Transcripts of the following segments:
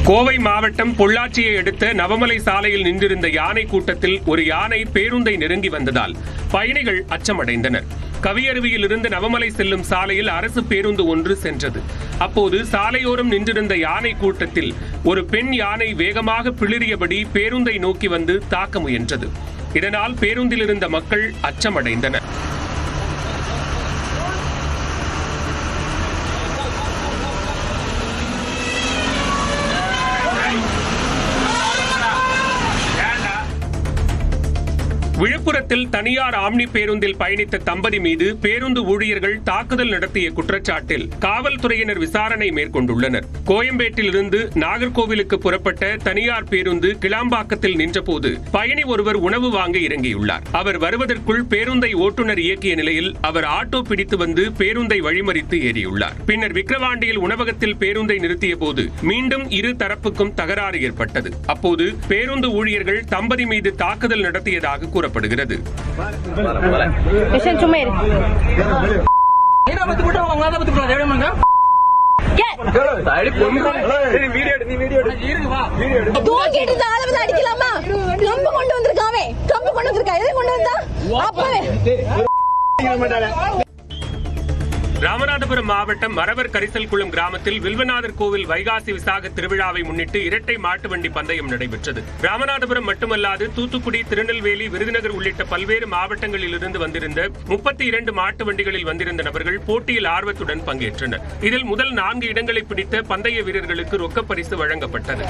கோவை மாவட்டம் பொள்ளாச்சியை அடுத்த நவமலை சாலையில் நின்றிருந்த யானை கூட்டத்தில் ஒரு யானை பேருந்தை நெருங்கி வந்ததால் பயணிகள் அச்சமடைந்தனர். கவியருவியில் இருந்து நவமலை செல்லும் சாலையில் அரசு பேருந்து ஒன்று சென்றது. அப்போது சாலையோரம் நின்றிருந்த யானை கூட்டத்தில் ஒரு பெண் யானை வேகமாக பிளிரியபடி பேருந்தை நோக்கி வந்து தாக்க முயன்றது. இதனால் பேருந்தில் இருந்த மக்கள் அச்சமடைந்தனர். விழுப்புரத்தில் தனியார் ஆம்னி பேருந்தில் பயணித்த தம்பதி மீது பேருந்து ஊழியர்கள் தாக்குதல் நடத்திய குற்றச்சாட்டில் காவல்துறையினர் விசாரணை மேற்கொண்டுள்ளனர். கோயம்பேட்டில் இருந்து நாகர்கோவிலுக்கு புறப்பட்ட தனியார் பேருந்து கிளாம்பாக்கத்தில் நின்றபோது பயணி ஒருவர் உணவு வாங்க இறங்கியுள்ளார். அவர் வருவதற்குள் பேருந்தை ஓட்டுநர் இயக்கிய நிலையில் அவர் ஆட்டோ பிடித்து வந்து பேருந்தை வழிமறித்து ஏறியுள்ளார். பின்னர் விக்கிரவாண்டியில் உணவகத்தில் பேருந்தை நிறுத்திய போது மீண்டும் இரு தரப்புக்கும் தகராறு ஏற்பட்டது. அப்போது பேருந்து ஊழியர்கள் தம்பதி மீது தாக்குதல் நடத்தியதாக கூறப்படுகிறது. ராமநாதபுரம் மாவட்டம் மரவர் கரிசல்குளம் கிராமத்தில் வில்வநாதர் கோவில் வைகாசி விசாக திருவிழாவை முன்னிட்டு இரட்டை மாட்டு வண்டி பந்தயம் நடைபெற்றது. ராமநாதபுரம் மட்டுமல்லாது தூத்துக்குடி, திருநெல்வேலி, விருதுநகர் உள்ளிட்ட பல்வேறு மாவட்டங்களில் இருந்து வந்திருந்த 32 மாட்டு வண்டிகளில் வந்திருந்த நபர்கள் போட்டியில் ஆர்வத்துடன் பங்கேற்றனர். இதில் முதல் 4 இடங்களை பிடித்த பந்தய வீரர்களுக்கு ரொக்கப் பரிசு வழங்கப்பட்டது.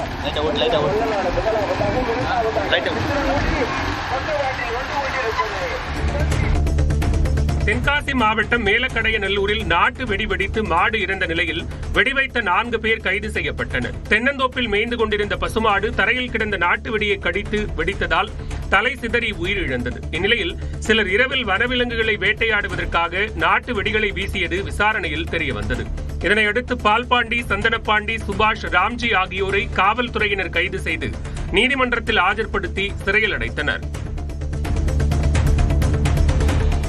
தென்காசி மாவட்டம் மேலக்கடையநல்லூரில் நாட்டு வெடி வெடித்து மாடு இறந்த நிலையில் வெடிவைத்த 4 பேர் கைது செய்யப்பட்டனர். தென்னந்தோப்பில் மேய்ந்து கொண்டிருந்த பசுமாடு தரையில் கிடந்த நாட்டு வெடியை கடித்து வெடித்ததால் தலை சிதறி உயிரிழந்தது. இந்நிலையில் சிலர் இரவில் வனவிலங்குகளை வேட்டையாடுவதற்காக நாட்டு வெடிகளை வீசியது விசாரணையில் தெரியவந்தது. இதனையடுத்து பால்பாண்டி, சந்தனப்பாண்டி, சுபாஷ், ராம்ஜி ஆகியோரை காவல்துறையினர் கைது செய்து நீதிமன்றத்தில் ஆஜர்படுத்தி சிறையில் அடைத்தனர்.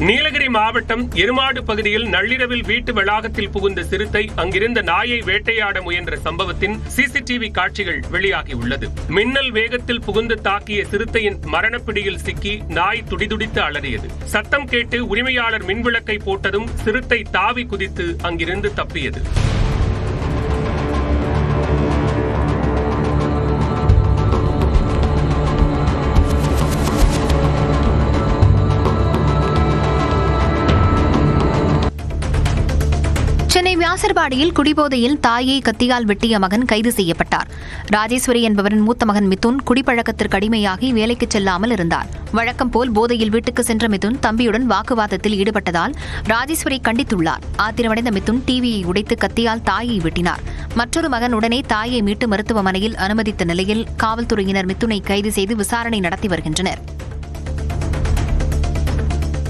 நீலகிரி மாவட்டம் எருமாடு பகுதியில் நள்ளிரவில் வீட்டு வளாகத்தில் புகுந்த சிறுத்தை அங்கிருந்த நாயை வேட்டையாட முயன்ற சம்பவத்தின் சிசிடிவி காட்சிகள் வெளியாகியுள்ளது. மின்னல் வேகத்தில் புகுந்து தாக்கிய சிறுத்தையின் மரணப்பிடியில் சிக்கி நாய் துடிதுடித்து அலறியது. சத்தம் கேட்டு உரிமையாளர் மின்விளக்கை போட்டதும் சிறுத்தை தாவி குதித்து அங்கிருந்து தப்பியது. சென்னை வியாசர்பாடியில் குடிபோதையில் தாயை கத்தியால் வெட்டிய மகன் கைது செய்யப்பட்டார். ராஜேஸ்வரி என்பவரின் மூத்த மகன் மிதுன் குடிப்பழக்கத்திற்கு அடிமையாகி வேலைக்கு செல்லாமல் இருந்தார். வழக்கம் போல் போதையில் வீட்டுக்கு சென்ற மிதுன் தம்பியுடன் வாக்குவாதத்தில் ஈடுபட்டதால் ராஜேஸ்வரி கண்டித்துள்ளார். ஆத்திரமடைந்த மிதுன் டிவியை உடைத்து கத்தியால் தாயை வெட்டினார். மற்றொரு மகன் உடனே தாயை மீட்டு மருத்துவமனையில் அனுமதித்த நிலையில் காவல்துறையினர் மிதுனை கைது செய்து விசாரணை நடத்தி வருகின்றனர்.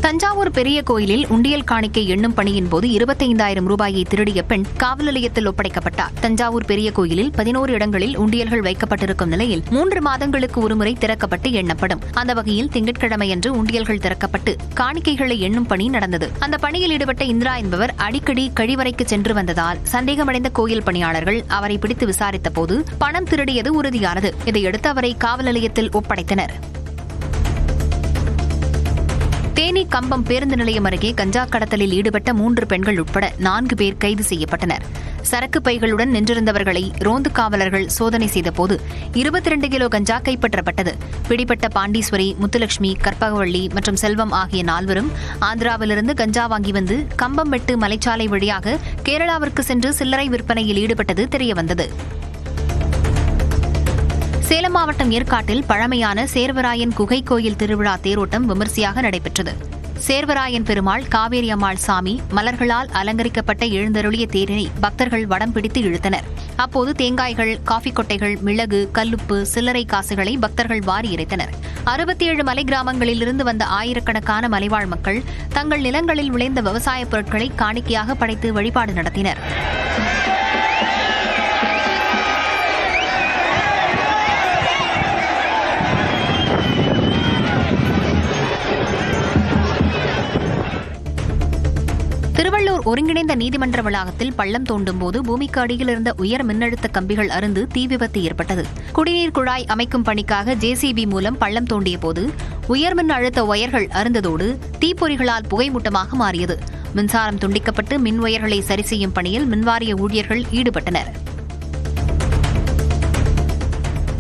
தஞ்சாவூர் பெரிய கோயிலில் உண்டியல் காணிக்கை எண்ணும் பணியின் போது 25,000 ரூபாயை திருடிய பெண் காவல் நிலையத்தில் ஒப்படைக்கப்பட்டார். தஞ்சாவூர் பெரிய கோயிலில் 11 இடங்களில் உண்டியல்கள் வைக்கப்பட்டிருக்கும் நிலையில் 3 மாதங்களுக்கு ஒருமுறை திறக்கப்பட்டு எண்ணப்படும். அந்த வகையில் திங்கட்கிழமையன்று உண்டியல்கள் திறக்கப்பட்டு காணிக்கைகளை எண்ணும் பணி நடந்தது. அந்த பணியில் ஈடுபட்ட இந்திரா என்பவர் அடிக்கடி கழிவறைக்கு சென்று வந்ததால் சந்தேகமடைந்த கோயில் பணியாளர்கள் அவரை பிடித்து விசாரித்த போது பணம் திருடியது உறுதியானது. இதையடுத்து அவரை காவல் நிலையத்தில் ஒப்படைத்தனர். தேனி கம்பம் பேருந்து நிலையம் அருகே கஞ்சா கடத்தலில் ஈடுபட்ட 3 பெண்கள் உட்பட 4 பேர் கைது செய்யப்பட்டனர். சரக்கு பைகளுடன் நின்றிருந்தவர்களை ரோந்து காவலர்கள் சோதனை செய்தபோது 22 கிலோ கஞ்சா கைப்பற்றப்பட்டது. பிடிபட்ட பாண்டீஸ்வரி, முத்துலட்சுமி, கற்பகவள்ளி மற்றும் செல்வம் ஆகிய 4வரும் ஆந்திராவிலிருந்து கஞ்சா வாங்கி வந்து கம்பம்மெட்டு மலைச்சாலை வழியாக கேரளாவிற்கு சென்று சில்லறை விற்பனையில் ஈடுபட்டது தெரியவந்தது. சேலம் மாவட்டம் ஏற்காட்டில் பழமையான சேர்வராயன் குகை கோயில் திருவிழா தேரோட்டம் விமரிசையாக நடைபெற்றது. சேர்வராயன் பெருமாள், காவேரி அம்மாள் சாமி மலர்களால் அலங்கரிக்கப்பட்ட எழுந்தருளிய தேரினை பக்தர்கள் வடம் பிடித்து இழுத்தனர். அப்போது தேங்காய்கள், காஃபி கொட்டைகள், மிளகு, கல்லுப்பு, சில்லறை காசுகளை பக்தர்கள் வாரி இறைத்தனர். 67 மலை கிராமங்களிலிருந்து வந்த ஆயிரக்கணக்கான மலைவாழ் மக்கள் தங்கள் நிலங்களில் விளைந்த விவசாயப் பொருட்களை காணிக்கையாக படைத்து வழிபாடு நடத்தினர். திருவள்ளூர் ஒருங்கிணைந்த நீதிமன்ற வளாகத்தில் பள்ளம் தோண்டும் போது பூமிக்கு அடியில் இருந்த உயர் மின்னழுத்த கம்பிகள் அறுந்து தீ விபத்து ஏற்பட்டது. குடிநீர் குழாய் அமைக்கும் பணிக்காக JCB மூலம் பள்ளம் தோண்டிய போது உயர் மின் அழுத்த ஒயர்கள் அறுந்ததோடு தீப்பொறிகளால் புகைமூட்டமாக மாறியது. மின்சாரம் துண்டிக்கப்பட்டு மின் ஒயர்களை சரி செய்யும் பணியில் மின்வாரிய ஊழியர்கள் ஈடுபட்டனர்.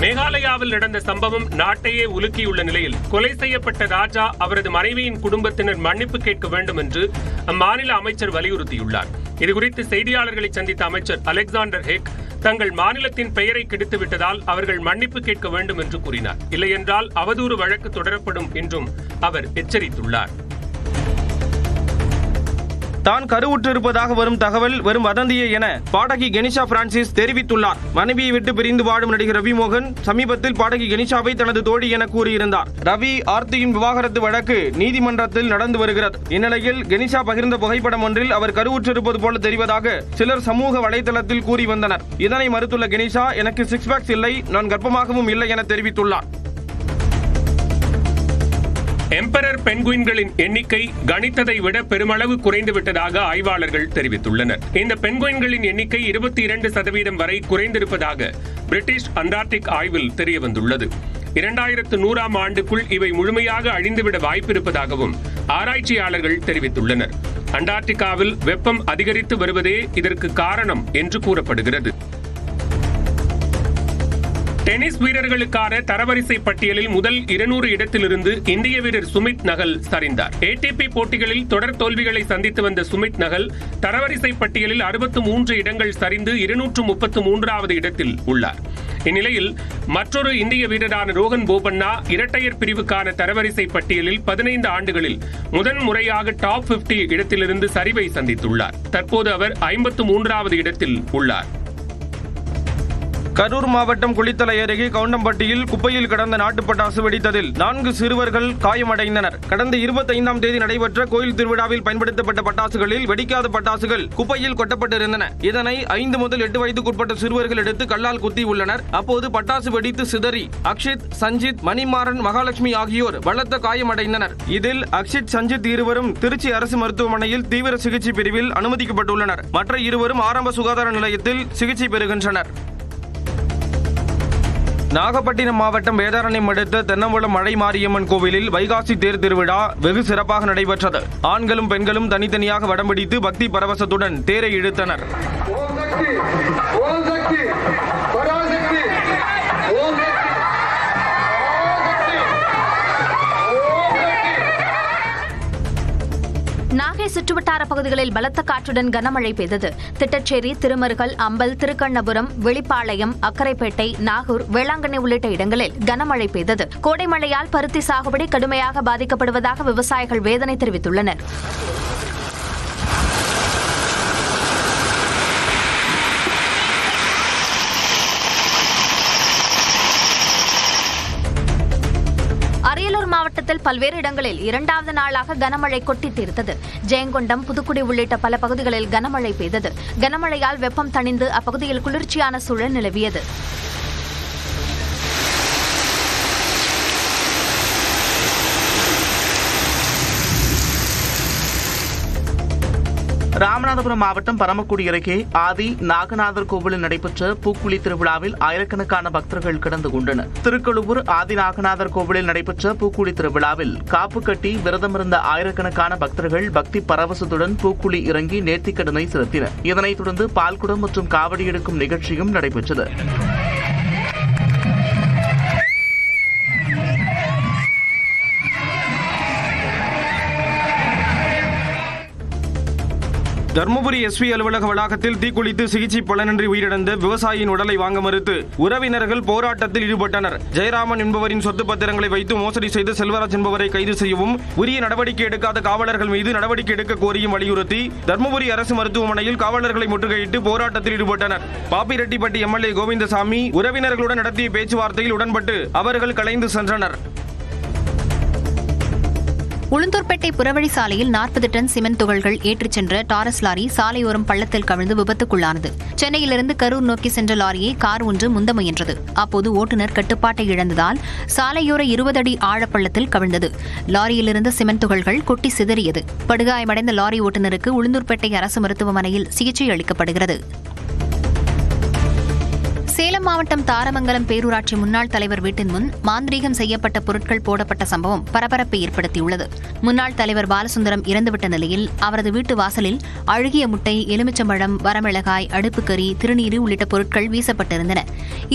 மேகாலயாவில் நடந்த சம்பவம் நாட்டையே உலுக்கியுள்ள நிலையில் கொலை செய்யப்பட்ட ராஜா அவரது மனைவியின் குடும்பத்தினர் மன்னிப்பு கேட்க வேண்டும் என்று அம்மாநில அமைச்சர் வலியுறுத்தியுள்ளார். இதுகுறித்து செய்தியாளர்களை சந்தித்த அமைச்சர் அலெக்சாண்டர் ஹெக் தங்கள் மாநிலத்தின் பெயரை கெடுத்துவிட்டதால் அவர்கள் மன்னிப்பு கேட்க வேண்டும் என்று கூறினார். இல்லையென்றால் அவதூறு வழக்கு தொடரப்படும் என்றும் அவர் எச்சரித்துள்ளார். தான் கருவுற்றிருப்பதாக வரும் தகவல் வெறும் வதந்தியே என பாடகி கெனிஷா பிரான்சிஸ் தெரிவித்துள்ளார். மனைவியை விட்டு பிரிந்து வாடும் நடிகர் ரவி மோகன் சமீபத்தில் பாடகி கெனிஷாவை தனது தோழி என கூறியிருந்தார். ரவி ஆர்த்தியின் விவாகரத்து வழக்கு நீதிமன்றத்தில் நடந்து வருகிறது. இந்நிலையில் கெனிஷா பகிர்ந்த புகைப்படம் ஒன்றில் அவர் கருவுற்றிருப்பது போல தெரிவதாக சிலர் சமூக வலைதளத்தில் கூறி வந்தனர். இதனை மறுத்துள்ள கெனிஷா, எனக்கு 6 பேக்ஸ் இல்லை, நான் கர்ப்பமாகவும் இல்லை என தெரிவித்துள்ளார். எம்பரர் பென்குயின்களின் எண்ணிக்கை கணித்ததை விட பெருமளவு குறைந்துவிட்டதாக ஆய்வாளர்கள் தெரிவித்துள்ளனர். இந்த பென்குயின்களின் எண்ணிக்கை 22% வரை குறைந்திருப்பதாக பிரிட்டிஷ் அண்டார்டிக் ஆய்வில் தெரியவந்துள்ளது. 2100ஆம் ஆண்டுக்குள் இவை முழுமையாக அழிந்துவிட வாய்ப்பிருப்பதாகவும் ஆராய்ச்சியாளர்கள் தெரிவித்துள்ளனர். அண்டார்டிகாவில் வெப்பம் அதிகரித்து வருவதே இதற்கு காரணம் என்று கூறப்படுகிறது. டென்னிஸ் வீரர்களுக்கான தரவரிசை பட்டியலில் முதல் 200 இடத்திலிருந்து இந்திய வீரர் சுமித் நகல் சரிந்தார். ATP போட்டிகளில் தொடர் தோல்விகளை சந்தித்து வந்த சுமித் நகல் தரவரிசை பட்டியலில் 63 இடங்கள் சரிந்து 233வது இடத்தில் உள்ளார். இந்நிலையில் மற்றொரு இந்திய வீரரான ரோஹன் போபண்ணா இரட்டையர் பிரிவுக்கான தரவரிசை பட்டியலில் 15 ஆண்டுகளில் முதன்முறையாக டாப் 50 இடத்திலிருந்து சரிவை சந்தித்துள்ளார். தற்போது அவர் 53வது இடத்தில் உள்ளார். கரூர் மாவட்டம் குளித்தலை அருகே கவுண்டம்பட்டியில் குப்பையில் கிடந்த நாட்டு பட்டாசு வெடித்ததில் 4 சிறுவர்கள் காயமடைந்தனர். கடந்த 25ஆம் தேதி நடைபெற்ற கோயில் திருவிழாவில் பயன்படுத்தப்பட்ட பட்டாசுகளில் வெடிக்காத பட்டாசுகள் குப்பையில் கொட்டப்பட்டிருந்தன. இதனை 5 முதல் 8 வயதுக்குட்பட்ட சிறுவர்கள் எடுத்து கல்லால் குத்தி உள்ளனர். அப்போது பட்டாசு வெடித்து சிதறி அக்ஷித், சஞ்சித், மணிமாறன், மகாலட்சுமி ஆகியோர் பலத்த காயமடைந்தனர். இதில் அக்ஷித், சஞ்சித் இருவரும் திருச்சி அரசு மருத்துவமனையில் தீவிர சிகிச்சை பிரிவில் அனுமதிக்கப்பட்டுள்ளனர். மற்ற இருவரும் ஆரம்ப சுகாதார நிலையத்தில் சிகிச்சை பெறுகின்றனர். நாகப்பட்டினம் மாவட்டம் வேதாரண்யம் அடுத்த தென்னம்பலம் மழை மாரியம்மன் கோவிலில் வைகாசி தேர் திருவிழா வெகு சிறப்பாக நடைபெற்றது. ஆண்களும் பெண்களும் தனித்தனியாக வடம் பிடித்து பக்தி பரவசத்துடன் தேரை இழுத்தனர். நாகை சுற்றுவட்டார பகுதிகளில் பலத்த காற்றுடன் கனமழை பெய்தது. திட்டச்சேரி, திருமருகல், அம்பல், திருக்கண்ணபுரம், வெளிப்பாளையம், அக்கரைப்பேட்டை, நாகூர், வேளாங்கண்ணி உள்ளிட்ட இடங்களில் கனமழை பெய்தது. கோடை மழையால் பருத்தி சாகுபடி கடுமையாக பாதிக்கப்படுவதாக விவசாயிகள் வேதனை தெரிவித்துள்ளனர். அரியலூர் மாவட்டத்தில் பல்வேறு இடங்களில் 2வது நாளாக கனமழை கொட்டி தீர்த்தது. ஜெயங்கொண்டம், புதுக்குடி உள்ளிட்ட பல பகுதிகளில் கனமழை பெய்தது. கனமழையால் வெப்பம் தணிந்து அப்பகுதியில் குளிர்ச்சியான சூழல் நிலவியது. ராமநாதபுரம் மாவட்டம் பரமக்குடி அருகே ஆதி நாகநாதர் கோவிலில் நடைபெற்ற பூக்குழி திருவிழாவில் ஆயிரக்கணக்கான பக்தர்கள் கலந்து கொண்டனர். திருக்கழுவூர் ஆதி நாகநாதர் கோவிலில் நடைபெற்ற பூக்குழி திருவிழாவில் காப்பு கட்டி விரதமிருந்த ஆயிரக்கணக்கான பக்தர்கள் பக்தி பரவசத்துடன் பூக்குழி இறங்கி நேர்த்திக்கடனை செலுத்தினர். இதனைத் தொடர்ந்து பால்குடம் மற்றும் காவடி எடுக்கும் நிகழ்ச்சியும் நடைபெற்றது. தர்மபுரி SP அலுவலக வளாகத்தில் தீக்குளித்து சிகிச்சை பலனின்றி உயிரிழந்த விவசாயியின் உடலை வாங்க மறுத்து உறவினர்கள் போராட்டத்தில் ஈடுபட்டனர். ஜெயராமன் என்பவரின் சொத்து பத்திரங்களை வைத்து மோசடி செய்து செல்வராஜ் என்பவரை கைது செய்யவும், உரிய நடவடிக்கை எடுக்காத காவலர்கள் மீது நடவடிக்கை எடுக்க கோரியும் வலியுறுத்தி தர்மபுரி அரசு மருத்துவமனையில் காவலர்களை முற்றுகையிட்டு போராட்டத்தில் ஈடுபட்டனர். பாப்பிரெட்டிப்பட்டி MLA கோவிந்தசாமி உறவினர்களுடன் நடத்திய பேச்சுவார்த்தையில் உடன்பட்டு அவர்கள் கலைந்து சென்றனர். உளுந்தூர்பேட்டை புறவழி சாலையில் 40 டன் சிமெண்ட் துகள்கள் ஏற்றிச் சென்ற டாரஸ் லாரி சாலையோரம் பள்ளத்தில் கவிழ்ந்து விபத்துக்குள்ளானது. சென்னையிலிருந்து கரூர் நோக்கி சென்ற லாரியை கார் ஒன்று முந்த முயன்றது. அப்போது ஓட்டுநர் கட்டுப்பாட்டை இழந்ததால் சாலையோர 20 அடி ஆழப்பள்ளத்தில் கவிழ்ந்தது. லாரியிலிருந்து சிமெண்ட் துகள்கள் கொட்டி சிதறியது. படுகாயமடைந்த லாரி ஓட்டுநருக்கு உளுந்தூர்பேட்டை அரசு மருத்துவமனையில் சிகிச்சை அளிக்கப்படுகிறது. சேலம் மாவட்டம் தாரமங்கலம் பேரூராட்சி முன்னாள் தலைவர் வீட்டின் முன் மாந்திரீகம் செய்யப்பட்ட பொருட்கள் போடப்பட்ட சம்பவம் பரபரப்பை ஏற்படுத்தியுள்ளது. முன்னாள் தலைவர் பாலசுந்தரம் இறந்துவிட்ட நிலையில் அவரது வீட்டு வாசலில் அழுகிய முட்டை, எலுமிச்சம்பழம், வரமிளகாய், அடுப்புக்கறி, திருநீறு உள்ளிட்ட பொருட்கள் வீசப்பட்டிருந்தன.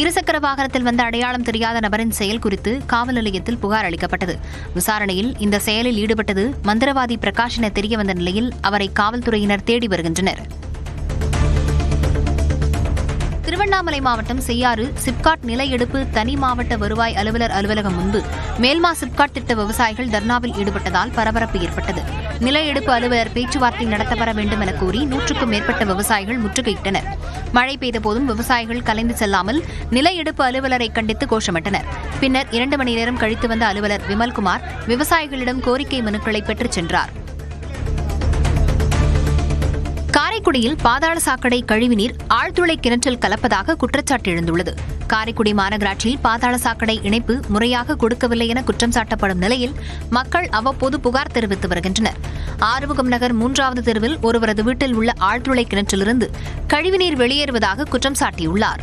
இருசக்கர வாகனத்தில் வந்த அடையாளம் தெரியாத நபரின் செயல் குறித்து காவல் நிலையத்தில் புகார் அளிக்கப்பட்டது. விசாரணையில் இந்த செயலில் ஈடுபட்டது மந்திரவாதி பிரகாஷ் என தெரியவந்த நிலையில் அவரை காவல்துறையினர் தேடி வருகின்றனர். திருவண்ணாமலை மாவட்டம் செய்யாறு சிப்காட் நில எடுப்பு தனி மாவட்ட வருவாய் அலுவலர் அலுவலகம் முன்பு மேல்மா சிப்காட் திட்ட விவசாயிகள் தர்ணாவில் ஈடுபட்டதால் பரபரப்பு ஏற்பட்டது. நில எடுப்பு அலுவலர் பேச்சுவார்த்தை நடத்தப்பட வேண்டும் என கூறி 100க்கும் மேற்பட்ட விவசாயிகள் முற்றுகையிட்டனர். மழை பெய்தபோதும் விவசாயிகள் கலைந்து செல்லாமல் நில எடுப்பு அலுவலரை கண்டித்து கோஷமிட்டனர். பின்னர் 2 மணி நேரம் கழித்து வந்த அலுவலர் விமல்குமார் விவசாயிகளிடம் கோரிக்கை மனுக்களை பெற்றுச் சென்றார். காரைக்குடியில் பாதாள சாக்கடை கழிவுநீர் ஆழ்துளை கிணற்றில் கலப்பதாக குற்றச்சாட்டு எழுந்துள்ளது. காரைக்குடி மாநகராட்சியில் பாதாள சாக்கடை இணைப்பு முறையாக கொடுக்கவில்லை என குற்றம் சாட்டப்படும் நிலையில் மக்கள் அவ்வப்போது புகார் தெரிவித்து வருகின்றனர். ஆறுமுகம் நகர் 3வது தெருவில் ஒருவரது வீட்டில் உள்ள ஆழ்துளை கிணற்றிலிருந்து கழிவுநீர் வெளியேறுவதாக குற்றம் சாட்டியுள்ளார்.